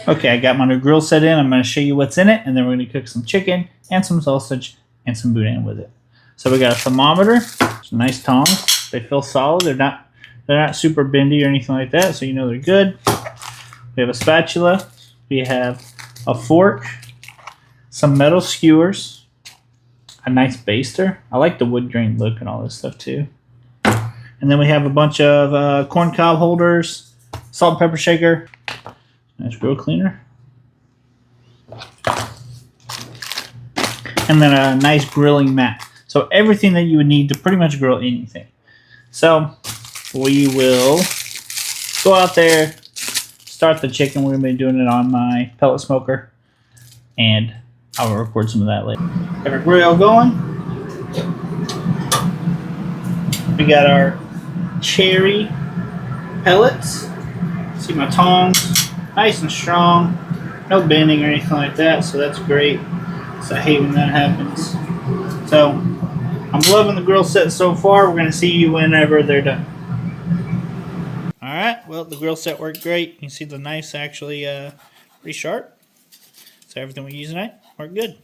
Okay, I got my new grill set in. I'm going to show you what's in it, and then we're going to cook some chicken and some sausage and some boudin with it. So we got a thermometer, some nice tongs. They feel solid. They're not super bendy or anything like that, so you know they're good. We have a spatula. We have a fork, some metal skewers, a nice baster. I like the wood grain look and all this stuff too. And then we have a bunch of corn cob holders, salt and pepper shaker, nice grill cleaner, and then a nice grilling mat. So everything that you would need to pretty much grill anything. So we will go out there, start the chicken. We're going to be doing it on my pellet smoker, and I'll record some of that later. Got our grill going. We got our cherry pellets. See my tongs, nice and strong, no bending or anything like that, so that's great. So I hate when that happens. So I'm loving the grill set so far. We're going to see you whenever they're done. Alright, well, the grill set worked great. You can see the knife actually pretty sharp. So everything we use tonight worked good.